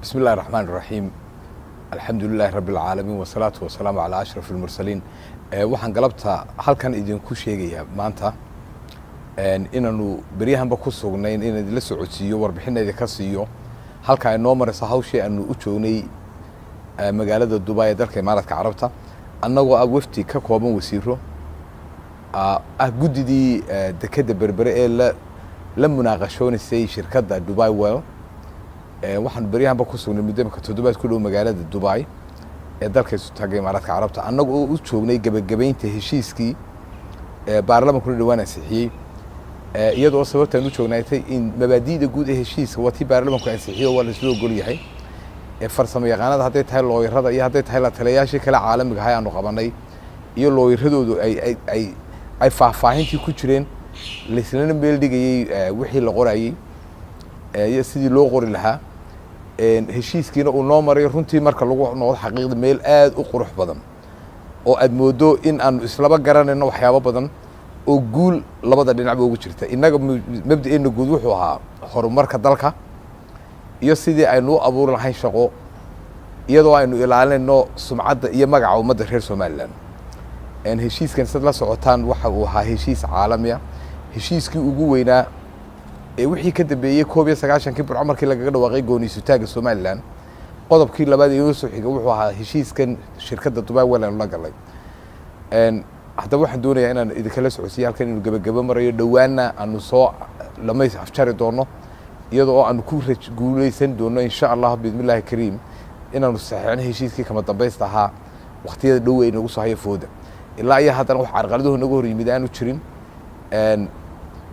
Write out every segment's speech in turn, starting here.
بسم الله الرحمن الرحيم. الحمد لله رب العالمين والصلاة والسلام على أشرف المرسلين. waxaan galabta halkan idinku sheegaya maanta inaanu bariyahanba ku sugnayn in la socodsiiyo warbixinada ka siiyo halka ay noo marayso hawshii aanu u joognay magaalada Dubai ee dalka Imaaraadka Carabta annagoo wafti ka kooban wasiiro gudidii dekada berbere ee la munaaqashoonaysay shirkadda Dubai Well waxaan bariyahanba ku sugnay muddo ka toddobaad ku dhow magaalada Dubai ee dalka Istaagay Imaaraadka Carabta annagoo u joognay gabagabaynta heshiiskii baarlamaanku dhawaan ansixiyay iyadoo sababtan u joognaatay in mabaadiida guud ee heshiiska wati baarlamaanku ansixiyo waa la isla ogol yahay farsamo yaqaanada hadday tahay looyarada iyo hadday tahay la taliyayaashii kala caalamiga ah aanu qabanay iyo looyaradoodu ay faahfaahintii ku jireen lislana meel dhigayay wixii la qorayay iyo sidii loo qori lahaa heshiiskiina uu noo maray runtii marka lagu noqdo xaqiiqda meel aad u qurux badan oo aad moodo in aanu islaba garanayno waxyaabo badan oo guul labada dhinacba ugu jirta inaga mabda'eena guud wuxuu ahaa horumarka dalka iyo sidii aynu u abuuri lahayn shaqo iyadoo aynu ilaalinayno sumcadda iyo magaca ummadda reer Somaliland heshiiskan sad la socotaan waxa uu ahaa heshiis caalami ah heshiiskii ugu weynaa wixii ka dambeeyay 19 Burco markii laga dhawaaqay gooniisutaaga Somaliland qodobkii labaad ee soo xigay wuxuu ahaa heshiiskan shirkadda Dubai Well la galay hadda waxaan doonayaa inaan idinkala socodsiiyo halkan inuu gabagaba marayo dhawaana aanu soo lamays afjari doono iyadoo aanu ku guuleysan doono insha Allah bismillaahi kariim inaanu saxiixno heshiiskii kama dambaysta ahaa waqtiyada dhow ee nagu soo hayo fooda ilaa iyo haddana wax carqaladuhu nagu hor yimid aanu jirin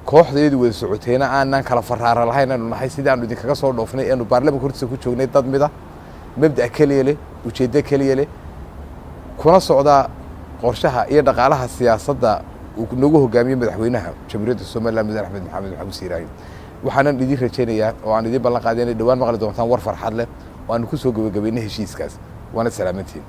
kooxdeedu way socoteena aanan kala faraara lahayn aanu nahay sidii aanu idinkaga soo dhoofnay aanu baarlamaanka hortiisa ku joognay dad mid ah mabda kaliya leh ujeeddo kaliya leh kuna socda qorshaha iyo dhaqaalaha siyaasadda uu nagu hogaamiyo madaxweynaha jamhuuriyadda Soomaaliland Madaxweyne Axmed Maxamed Maxamuud Siiraayo waxaan idin rajaynayaa oo aan idin ballan qaaday inay dhawaan maqli doontaan war farxad leh oo aan ku soo gabagabeynay heshiiskaas waana salaamantiin.